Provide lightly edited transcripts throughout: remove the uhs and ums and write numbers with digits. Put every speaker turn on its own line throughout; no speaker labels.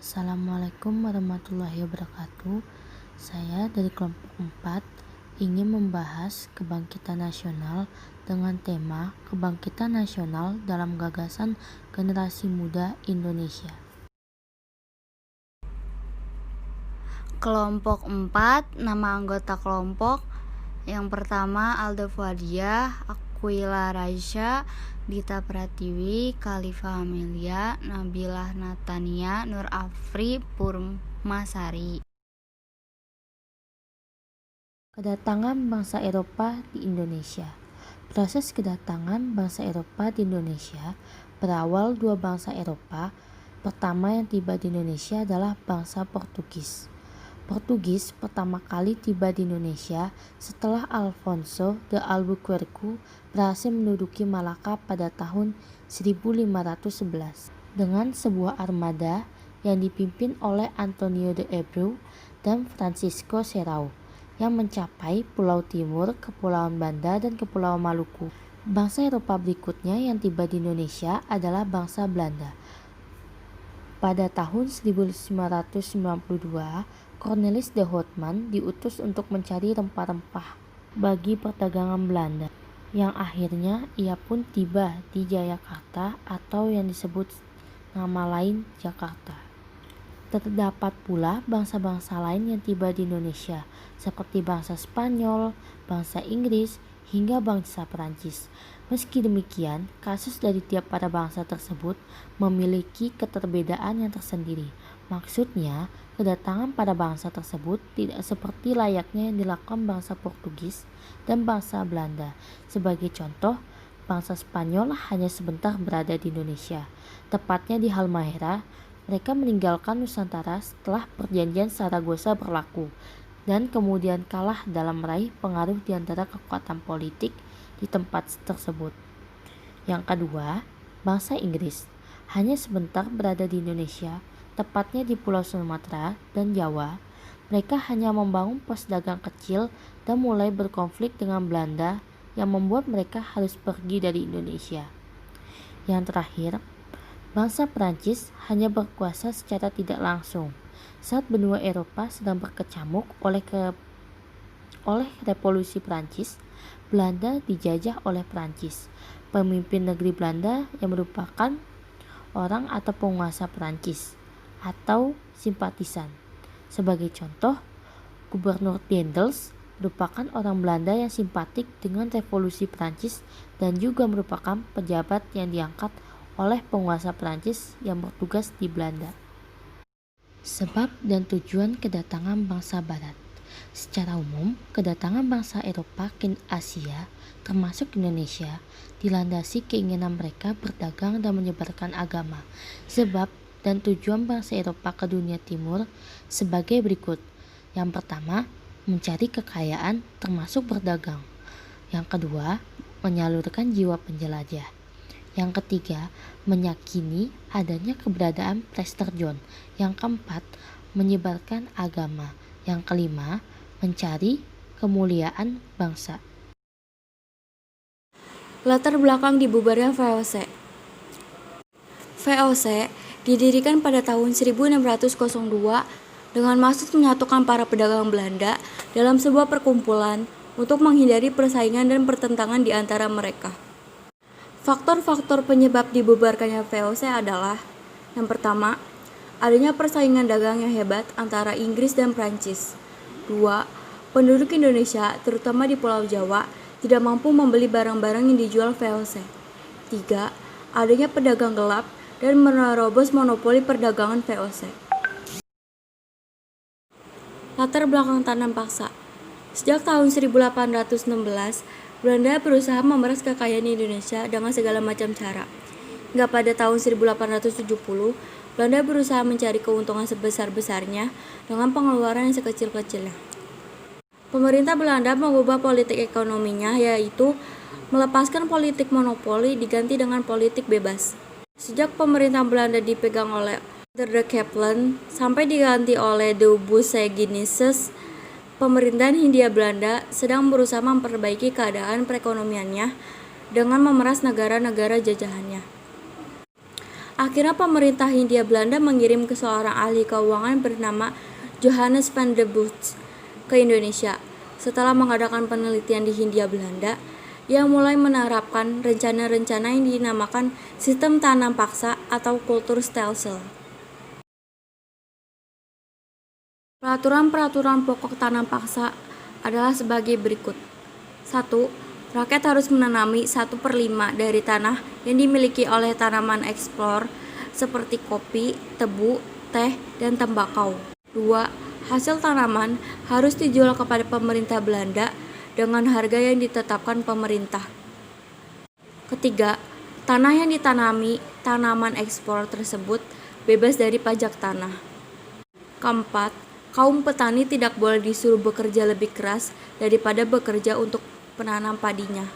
Assalamualaikum warahmatullahi wabarakatuh. Saya dari kelompok 4 ingin membahas kebangkitan nasional dengan tema kebangkitan nasional dalam gagasan generasi muda Indonesia.
Kelompok 4, nama anggota kelompok yang pertama Alda Fuadiah, Aquila Raisya, Dita Pratiwi, Khalifa Amelia, Nabilah Natania, Nur Afri Purmasari.
Kedatangan bangsa Eropa di Indonesia. Proses kedatangan bangsa Eropa di Indonesia berawal dua bangsa Eropa. Pertama yang tiba di Indonesia adalah bangsa Portugis. Portugis pertama kali tiba di Indonesia setelah Alfonso de Albuquerque berhasil menduduki Malaka pada tahun 1511 dengan sebuah armada yang dipimpin oleh Antonio de Abreu dan Francisco Serrao yang mencapai Pulau Timur, Kepulauan Banda, dan Kepulauan Maluku. Bangsa Eropa berikutnya yang tiba di Indonesia adalah bangsa Belanda. Pada tahun 1592, Cornelis de Houtman diutus untuk mencari rempah-rempah bagi perdagangan Belanda, yang akhirnya ia pun tiba di Jayakarta atau yang disebut nama lain Jakarta. Terdapat pula bangsa-bangsa lain yang tiba di Indonesia, seperti bangsa Spanyol, bangsa Inggris, hingga bangsa Perancis. Meski demikian, kasus dari tiap pada bangsa tersebut memiliki keterbedaan yang tersendiri. Maksudnya, kedatangan pada bangsa tersebut tidak seperti layaknya yang dilakukan bangsa Portugis dan bangsa Belanda. Sebagai contoh, bangsa Spanyol hanya sebentar berada di Indonesia, tepatnya di Halmahera. Mereka meninggalkan Nusantara setelah perjanjian Saragossa berlaku dan kemudian kalah dalam meraih pengaruh di antara kekuatan politik di tempat tersebut. Yang kedua, bangsa Inggris hanya sebentar berada di Indonesia, tepatnya di Pulau Sumatera dan Jawa. Mereka hanya membangun pos dagang kecil dan mulai berkonflik dengan Belanda yang membuat mereka harus pergi dari Indonesia. Yang terakhir, bangsa Perancis hanya berkuasa secara tidak langsung saat benua Eropa sedang berkecamuk oleh revolusi Perancis. Belanda dijajah oleh Perancis. Pemimpin negeri Belanda yang merupakan orang atau penguasa Perancis atau simpatisan. Sebagai contoh, Gubernur Daendels merupakan orang Belanda yang simpatik dengan revolusi Perancis dan juga merupakan pejabat yang diangkat oleh penguasa Perancis yang bertugas di Belanda. Sebab dan tujuan kedatangan bangsa Barat. Secara umum, kedatangan bangsa Eropa ke Asia, termasuk Indonesia, dilandasi keinginan mereka berdagang dan menyebarkan agama. Sebab dan tujuan bangsa Eropa ke dunia timur sebagai berikut. Yang pertama, mencari kekayaan termasuk berdagang. Yang kedua, menyalurkan jiwa penjelajah. Yang ketiga, meyakini adanya keberadaan Prester John. Yang keempat, menyebarkan agama. Yang kelima, mencari kemuliaan bangsa.
Latar belakang dibubarnya VOC. VOC didirikan pada tahun 1602 dengan maksud menyatukan para pedagang Belanda dalam sebuah perkumpulan untuk menghindari persaingan dan pertentangan di antara mereka. Faktor-faktor penyebab dibubarkannya VOC adalah: yang pertama, adanya persaingan dagang yang hebat antara Inggris dan Prancis. 2. Penduduk Indonesia, terutama di Pulau Jawa, tidak mampu membeli barang-barang yang dijual VOC. 3. Adanya pedagang gelap dan menerobos monopoli perdagangan VOC. Latar belakang tanam paksa. Sejak tahun 1816, Belanda berusaha memeras kekayaan Indonesia dengan segala macam cara. Hingga pada tahun 1870, Belanda berusaha mencari keuntungan sebesar-besarnya dengan pengeluaran yang sekecil-kecilnya. Pemerintah Belanda mengubah politik ekonominya, yaitu melepaskan politik monopoli diganti dengan politik bebas. Sejak pemerintah Belanda dipegang oleh de Kaplan sampai diganti oleh de Bousignises, pemerintahan Hindia Belanda sedang berusaha memperbaiki keadaan perekonomiannya dengan memeras negara-negara jajahannya. Akhirnya pemerintah Hindia Belanda mengirim ke seorang ahli keuangan bernama Johannes van der Boot ke Indonesia. Setelah mengadakan penelitian di Hindia Belanda, ia mulai menerapkan rencana-rencana yang dinamakan sistem tanam paksa atau kulturstelsel. Peraturan-peraturan pokok tanam paksa adalah sebagai berikut. 1. Rakyat harus menanami 1/5 dari tanah yang dimiliki oleh tanaman ekspor seperti kopi, tebu, teh, dan tembakau. 2. Hasil tanaman harus dijual kepada pemerintah Belanda dengan harga yang ditetapkan pemerintah. Ketiga, tanah yang ditanami tanaman ekspor tersebut bebas dari pajak tanah. Keempat, kaum petani tidak boleh disuruh bekerja lebih keras daripada bekerja untuk penanam padinya.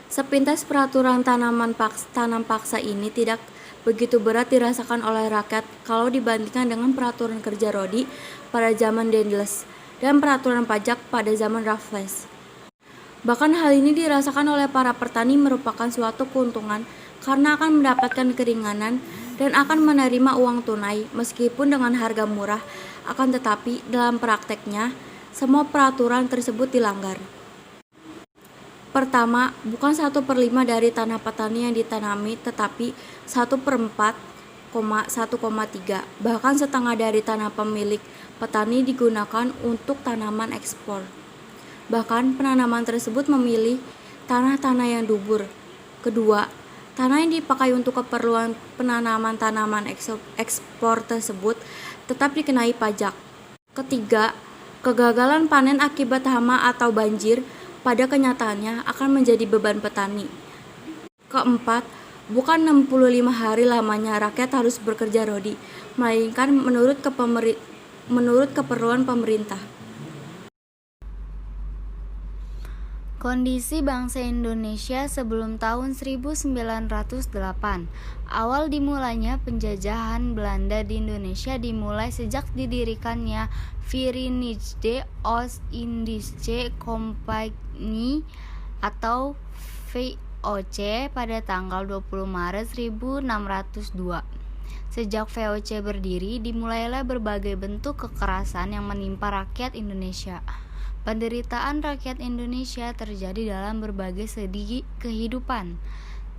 Sepintas peraturan tanam paksa ini tidak begitu berat dirasakan oleh rakyat kalau dibandingkan dengan peraturan kerja Rodi pada zaman Daendels dan peraturan pajak pada zaman Raffles. Bahkan hal ini dirasakan oleh para petani merupakan suatu keuntungan karena akan mendapatkan keringanan dan akan menerima uang tunai meskipun dengan harga murah, akan tetapi dalam prakteknya semua peraturan tersebut dilanggar. Pertama, bukan 1/5 dari tanah petani yang ditanami, tetapi 1/4, 1,3, bahkan setengah dari tanah pemilik petani digunakan untuk tanaman ekspor. Bahkan penanaman tersebut memilih tanah-tanah yang subur. Kedua, tanah yang dipakai untuk keperluan penanaman tanaman ekspor tersebut tetap dikenai pajak. Ketiga, kegagalan panen akibat hama atau banjir pada kenyataannya akan menjadi beban petani. Keempat, bukan 65 hari lamanya rakyat harus bekerja Rodi, melainkan menurut keperluan pemerintah.
Kondisi bangsa Indonesia sebelum tahun 1908. Awal dimulainya penjajahan Belanda di Indonesia dimulai sejak didirikannya Verenigde Oost-Indische Compagnie atau VOC pada tanggal 20 Maret 1602. Sejak VOC berdiri, dimulailah berbagai bentuk kekerasan yang menimpa rakyat Indonesia. Penderitaan rakyat Indonesia terjadi dalam berbagai segi kehidupan.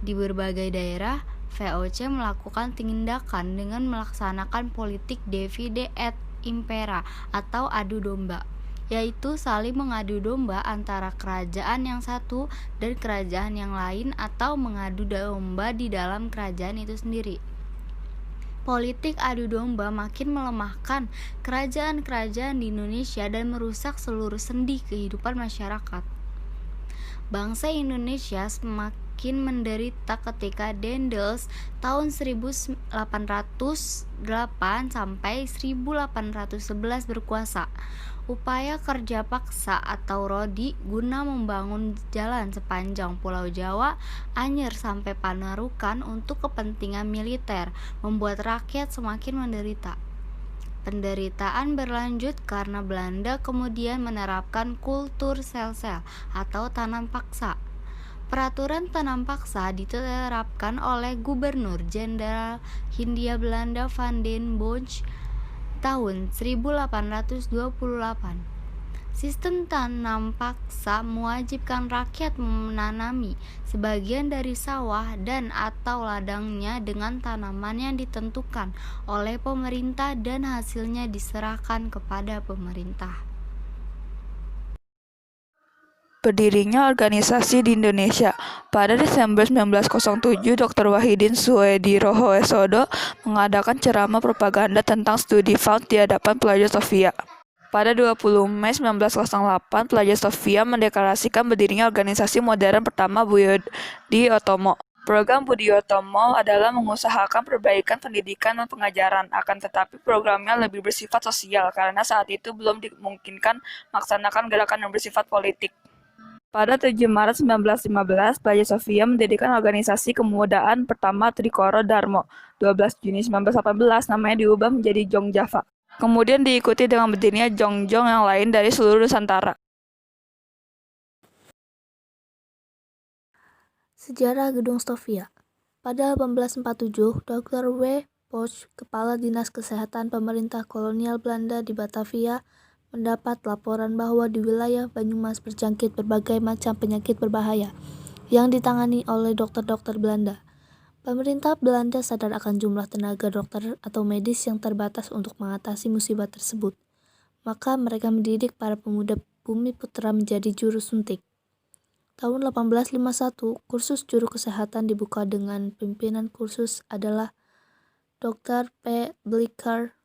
Di berbagai daerah, VOC melakukan tindakan dengan melaksanakan politik divide et impera atau adu domba, yaitu saling mengadu domba antara kerajaan yang satu dan kerajaan yang lain atau mengadu domba di dalam kerajaan itu sendiri. Politik adu domba makin melemahkan kerajaan-kerajaan di Indonesia dan merusak seluruh sendi kehidupan masyarakat. Bangsa Indonesia semakin menderita ketika Daendels tahun 1808 sampai 1811 berkuasa. Upaya kerja paksa atau Rodi guna membangun jalan sepanjang Pulau Jawa, Anyer sampai Panarukan untuk kepentingan militer membuat rakyat semakin menderita. Penderitaan berlanjut karena Belanda kemudian menerapkan kulturstelsel atau tanam paksa. Peraturan tanam paksa diterapkan oleh Gubernur Jenderal Hindia Belanda Van den Bosch tahun 1828. Sistem tanam paksa mewajibkan rakyat menanami sebagian dari sawah dan atau ladangnya dengan tanaman yang ditentukan oleh pemerintah dan hasilnya diserahkan kepada pemerintah.
Berdirinya organisasi di Indonesia. Pada Desember 1907, Dr. Wahidin Suedirohoesodo mengadakan ceramah propaganda tentang studi Fund di hadapan pelajar Sofia. Pada 20 Mei 1908, pelajar Sofia mendeklarasikan berdirinya organisasi modern pertama Budi Utomo. Program Budi Utomo adalah mengusahakan perbaikan pendidikan dan pengajaran, akan tetapi programnya lebih bersifat sosial karena saat itu belum dimungkinkan melaksanakan gerakan yang bersifat politik. Pada 7 Maret 1915, pelajar Sofia mendirikan organisasi kemudaan pertama Trikoro Darmo. 12 Juni 1918, namanya diubah menjadi Jong Java. Kemudian diikuti dengan berdirinya Jong-Jong yang lain dari seluruh Nusantara.
Sejarah Gedung Sofia.
Pada 1847, Dr. W. Poch, Kepala Dinas Kesehatan Pemerintah Kolonial Belanda di Batavia, mendapat laporan bahwa di wilayah Banyumas berjangkit berbagai macam penyakit berbahaya yang ditangani oleh dokter-dokter Belanda. Pemerintah Belanda sadar akan jumlah tenaga dokter atau medis yang terbatas untuk mengatasi musibah tersebut. Maka mereka mendidik para pemuda Bumi Putra menjadi juru suntik. Tahun 1851, kursus juru kesehatan dibuka dengan pimpinan kursus adalah Dr. P. Blicher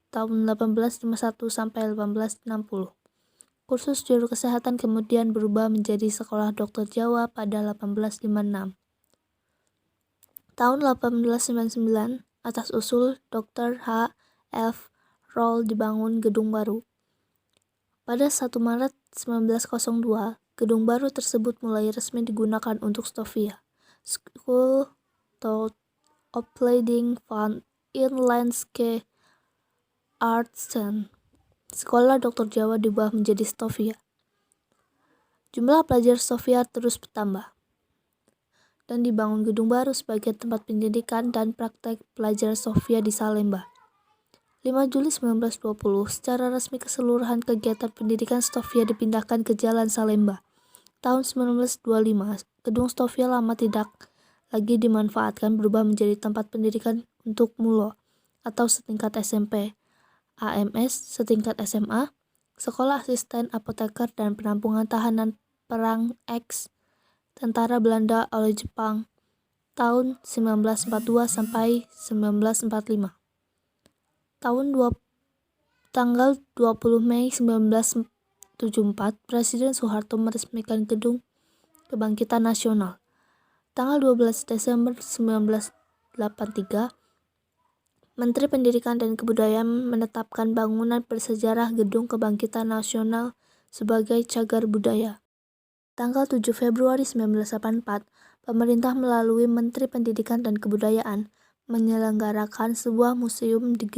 tahun 1851 sampai 1860. Kursus juru kesehatan kemudian berubah menjadi Sekolah Dokter Jawa pada 1856. Tahun 1899, atas usul Dr. H. F. Roll dibangun gedung baru. Pada 1 Maret 1902, gedung baru tersebut mulai resmi digunakan untuk Stovia, School of Opleiding van in Landscape Arts. Sekolah Dokter Jawa diubah menjadi Stovia. Jumlah pelajar Stovia terus bertambah, dan dibangun gedung baru sebagai tempat pendidikan dan praktek pelajar Stovia di Salemba. 5 Juli 1920, secara resmi keseluruhan kegiatan pendidikan Stovia dipindahkan ke Jalan Salemba. Tahun 1925, gedung Stovia lama tidak lagi dimanfaatkan berubah menjadi tempat pendidikan untuk MULO atau setingkat SMP, AMS setingkat SMA, Sekolah Asisten Apoteker dan Penampungan Tahanan Perang X Tentara Belanda oleh Jepang tahun 1942 sampai 1945. Tanggal 20 Mei 1974, Presiden Soeharto meresmikan Gedung Kebangkitan Nasional. Tanggal 12 Desember 1983, Menteri Pendidikan dan Kebudayaan menetapkan bangunan bersejarah Gedung Kebangkitan Nasional sebagai cagar budaya. Tanggal 7 Februari 1984, pemerintah melalui Menteri Pendidikan dan Kebudayaan menyelenggarakan sebuah museum di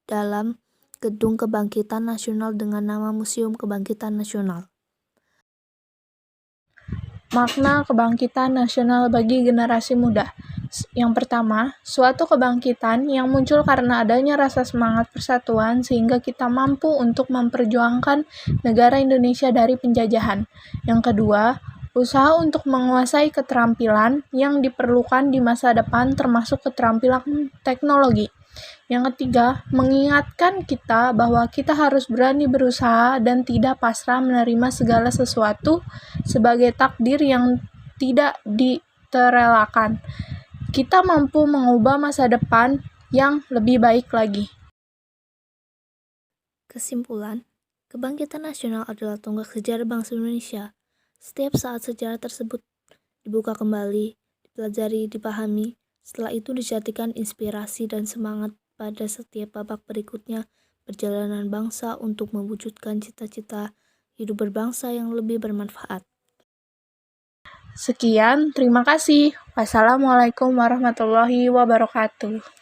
dalam Gedung Kebangkitan Nasional dengan nama Museum Kebangkitan Nasional.
Makna kebangkitan nasional bagi generasi muda. Yang pertama, suatu kebangkitan yang muncul karena adanya rasa semangat persatuan sehingga kita mampu untuk memperjuangkan negara Indonesia dari penjajahan. Yang kedua, usaha untuk menguasai keterampilan yang diperlukan di masa depan termasuk keterampilan teknologi. Yang ketiga, mengingatkan kita bahwa kita harus berani berusaha dan tidak pasrah menerima segala sesuatu sebagai takdir yang tidak diterelakan. Kita mampu mengubah masa depan yang lebih baik lagi.
Kesimpulan, kebangkitan nasional adalah tonggak sejarah bangsa Indonesia. Setiap saat sejarah tersebut dibuka kembali, dipelajari, dipahami, setelah itu dijadikan inspirasi dan semangat pada setiap babak berikutnya perjalanan bangsa untuk mewujudkan cita-cita hidup berbangsa yang lebih bermanfaat.
Sekian, terima kasih. Wassalamualaikum warahmatullahi wabarakatuh.